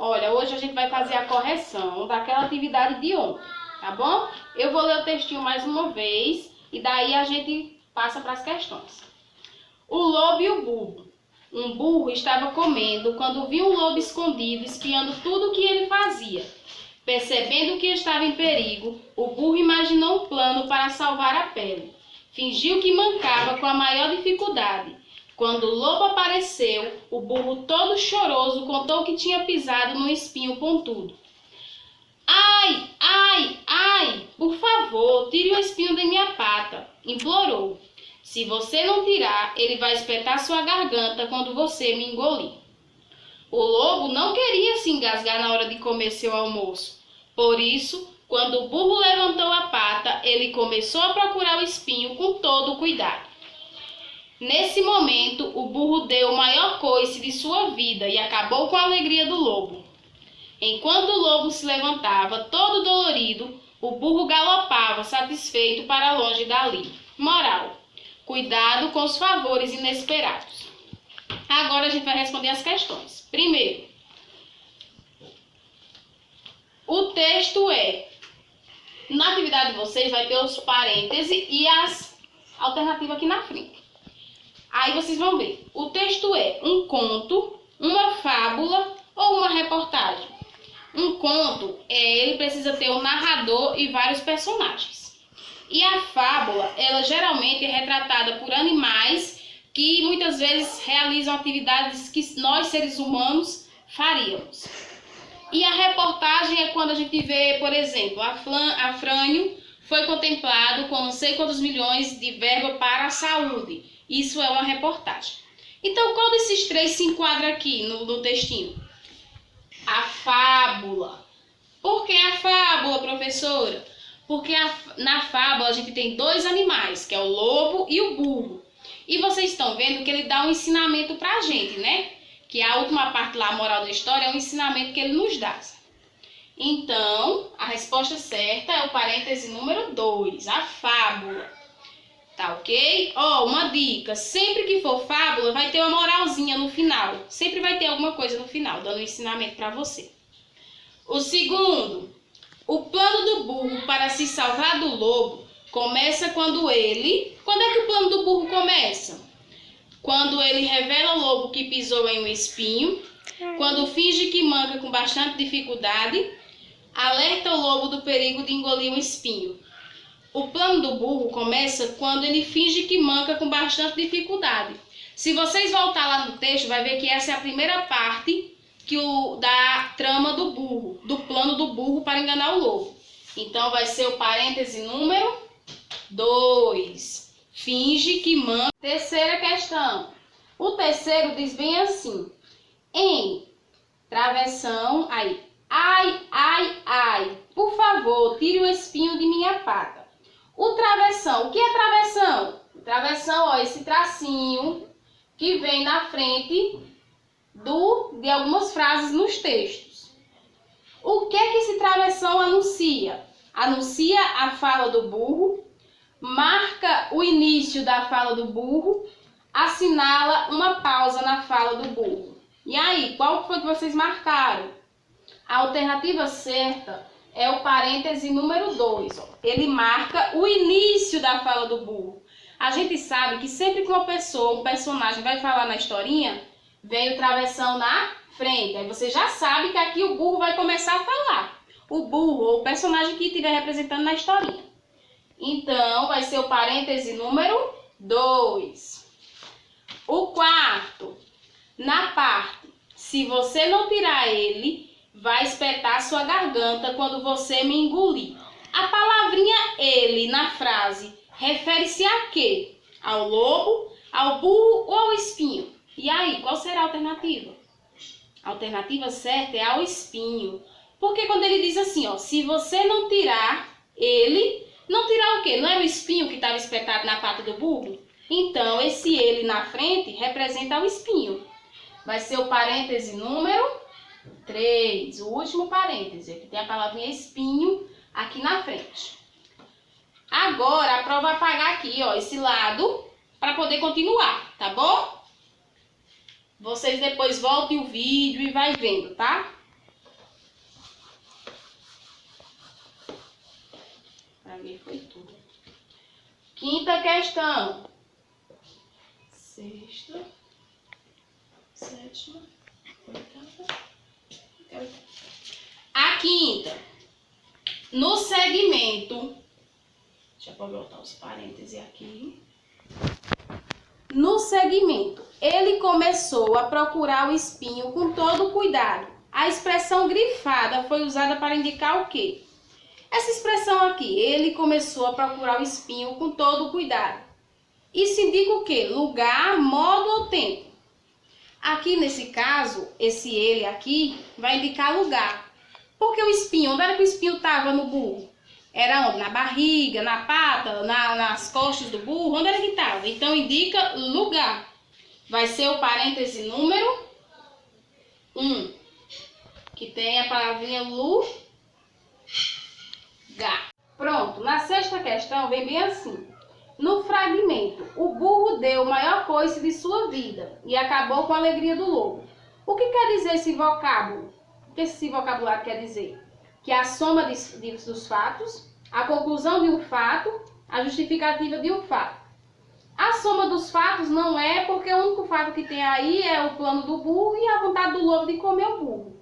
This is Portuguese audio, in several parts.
Olha, hoje a gente vai fazer a correção daquela atividade de ontem, tá bom? Eu vou ler o textinho mais uma vez e daí a gente passa para as questões. O lobo e o burro. Um burro estava comendo quando viu um lobo escondido espiando tudo o que ele fazia. Percebendo que estava em perigo, o burro imaginou um plano para salvar a pele. Fingiu que mancava com a maior dificuldade. Quando o lobo apareceu, o burro todo choroso contou que tinha pisado num espinho pontudo. Ai, ai, ai, por favor, tire o espinho da minha pata, implorou. Se você não tirar, ele vai espetar sua garganta quando você me engolir. O lobo não queria se engasgar na hora de comer seu almoço. Por isso, quando o burro levantou a pata, ele começou a procurar o espinho com todo o cuidado. Nesse momento, o burro deu o maior coice de sua vida e acabou com a alegria do lobo. Enquanto o lobo se levantava, todo dolorido, o burro galopava, satisfeito, para longe dali. Moral: cuidado com os favores inesperados. Agora a gente vai responder as questões. Primeiro, o texto é... Na atividade de vocês vai ter os parênteses e as alternativas aqui na frente. Aí vocês vão ver. O texto é um conto, uma fábula ou uma reportagem. Um conto, ele precisa ter um narrador e vários personagens. E a fábula, ela geralmente é retratada por animais que muitas vezes realizam atividades que nós, seres humanos, faríamos. E a reportagem é quando a gente vê, por exemplo, a Frânio foi contemplado com não sei quantos milhões de verba para a saúde. Isso é uma reportagem. Então, qual desses três se enquadra aqui no textinho? A fábula. Por que a fábula, professora? Porque na fábula a gente tem dois animais, que é o lobo e o burro. E vocês estão vendo que ele dá um ensinamento para a gente, né? Que a última parte lá, a moral da história, é um ensinamento que ele nos dá. Então, a resposta certa é o parêntese número 2, a fábula. Tá ok? Ó, uma dica, sempre que for fábula, vai ter uma moralzinha no final. Sempre vai ter alguma coisa no final, dando um ensinamento para você. O segundo, o plano do burro para se salvar do lobo começa quando ele... Quando é que o plano do burro começa? Quando ele revela ao lobo que pisou em um espinho, quando finge que manca com bastante dificuldade, alerta o lobo do perigo de engolir um espinho. O plano do burro começa quando ele finge que manca com bastante dificuldade. Se vocês voltar lá no texto, vai ver que essa é a primeira parte da trama do burro, do plano do burro para enganar o lobo. Então vai ser o parêntese número 2. Finge que manca. Terceira questão. O terceiro diz bem assim. Em travessão, aí. Ai, ai, ai. Por favor, tire o espinho de minha pata. O travessão. O que é travessão? Travessão, ó, esse tracinho que vem na frente de algumas frases nos textos. O que é que esse travessão anuncia? Anuncia a fala do burro, marca o início da fala do burro, assinala uma pausa na fala do burro. E aí, qual foi que vocês marcaram? A alternativa certa é o parêntese número 2. Ele marca o início da fala do burro. A gente sabe que sempre que uma pessoa, um personagem vai falar na historinha, vem o travessão na frente. Aí você já sabe que aqui o burro vai começar a falar. O burro ou o personagem que estiver representando na historinha. Então, vai ser o parêntese número 2. O quarto, na parte, se você não tirar ele, vai espetar sua garganta quando você me engolir. A palavrinha ele na frase refere-se a quê? Ao lobo, ao burro ou ao espinho? E aí, qual será a alternativa? A alternativa certa é ao espinho. Porque quando ele diz assim, ó, se você não tirar ele, não tirar o quê? Não era o espinho que estava espetado na pata do burro? Então, esse ele na frente representa o espinho. Vai ser o parêntese número 3, o último parêntese. Aqui tem a palavrinha espinho aqui na frente. Agora, a prova vai apagar aqui, ó, esse lado, para poder continuar, tá bom? Vocês depois voltem o vídeo e vai vendo, tá? apaguei foi tudo. Quinta questão. Sexta, sétima, oitava. A quinta. No segmento. Deixa eu botar os parênteses aqui. No segmento, ele começou a procurar o espinho com todo cuidado. A expressão grifada foi usada para indicar o quê? Essa expressão aqui, ele começou a procurar o espinho com todo cuidado. Isso indica o quê? Lugar, modo ou tempo. Aqui nesse caso, esse ele aqui vai indicar lugar. Porque o espinho, onde era que o espinho estava no burro? Era onde? Na barriga, na pata, nas costas do burro, onde era que estava? Então indica lugar. Vai ser o parêntese número 1, que tem a palavrinha lugar. Pronto, na sexta questão vem bem assim. No fragmento, o burro deu o maior coice de sua vida e acabou com a alegria do lobo. O que quer dizer esse vocábulo? O que esse vocabulário quer dizer? Que é a soma dos fatos, a conclusão de um fato, a justificativa de um fato. A soma dos fatos não é porque o único fato que tem aí é o plano do burro e a vontade do lobo de comer o burro.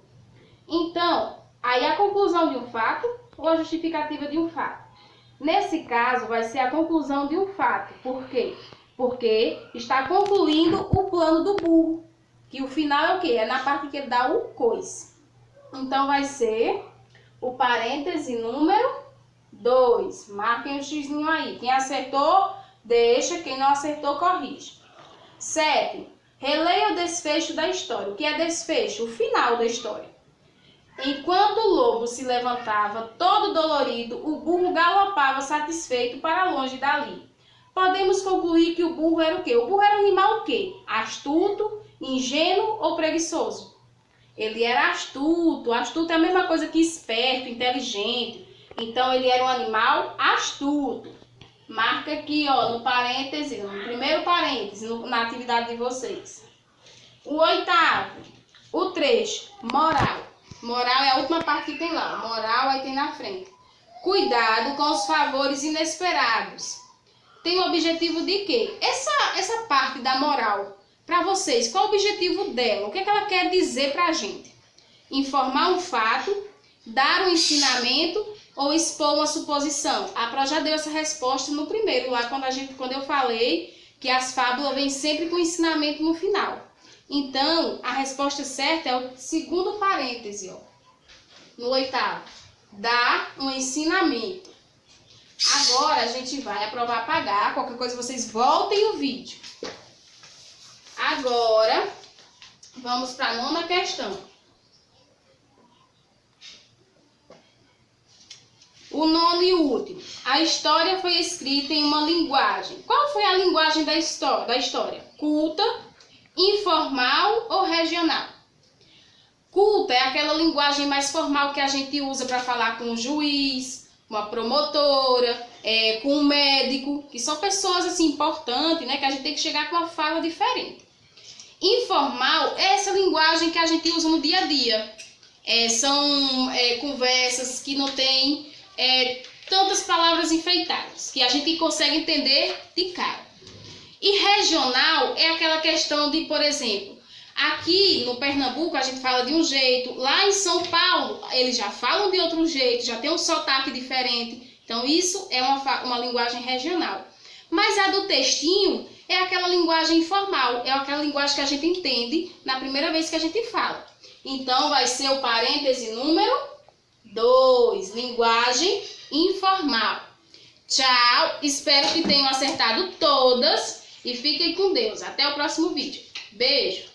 Então, aí a conclusão de um fato ou a justificativa de um fato. Nesse caso, vai ser a conclusão de um fato. Por quê? Porque está concluindo o plano do burro. Que o final é o quê? É na parte que ele dá o coice. Então, vai ser o parêntese número 2. Marquem o xizinho aí. Quem acertou, deixa. Quem não acertou, corrige. 7. Releia o desfecho da história. O que é desfecho? O final da história. Enquanto o lobo se levantava todo dolorido, o burro galopava satisfeito para longe dali. Podemos concluir que o burro era o quê? O burro era um animal o quê? Astuto, ingênuo ou preguiçoso? Ele era astuto. Astuto é a mesma coisa que esperto, inteligente. Então, ele era um animal astuto. Marca aqui, ó, no parêntese, no primeiro parêntese, na atividade de vocês. O 8º, o trecho, moral. Moral é a última parte que tem lá. Moral aí tem na frente. Cuidado com os favores inesperados. Tem o objetivo de quê? Essa parte da moral, para vocês, qual o objetivo dela? O que ela quer dizer para a gente? Informar um fato, dar um ensinamento ou expor uma suposição? A Pro já deu essa resposta no primeiro, lá quando eu falei que as fábulas vêm sempre com ensinamento no final. Então, a resposta certa é o segundo parêntese, ó, no 8º. Dá um ensinamento. Agora, a gente vai aprovar apagar. Qualquer coisa, vocês voltem o vídeo. Agora, vamos para a 9ª questão. O 9º e último. A história foi escrita em uma linguagem. Qual foi a linguagem da história? Culta, informal ou regional? Culta é aquela linguagem mais formal que a gente usa para falar com o juiz, com a promotora, com o médico, que são pessoas assim importantes, né, que a gente tem que chegar com uma fala diferente. Informal é essa linguagem que a gente usa no dia a dia. São conversas que não tem tantas palavras enfeitadas, que a gente consegue entender de cara. E regional é aquela questão de, por exemplo, aqui no Pernambuco a gente fala de um jeito, lá em São Paulo eles já falam de outro jeito, já tem um sotaque diferente. Então isso é uma linguagem regional. Mas a do textinho é aquela linguagem informal, é aquela linguagem que a gente entende na primeira vez que a gente fala. Então vai ser o parêntese número 2, linguagem informal. Tchau, espero que tenham acertado todas. E fiquem com Deus. Até o próximo vídeo. Beijo!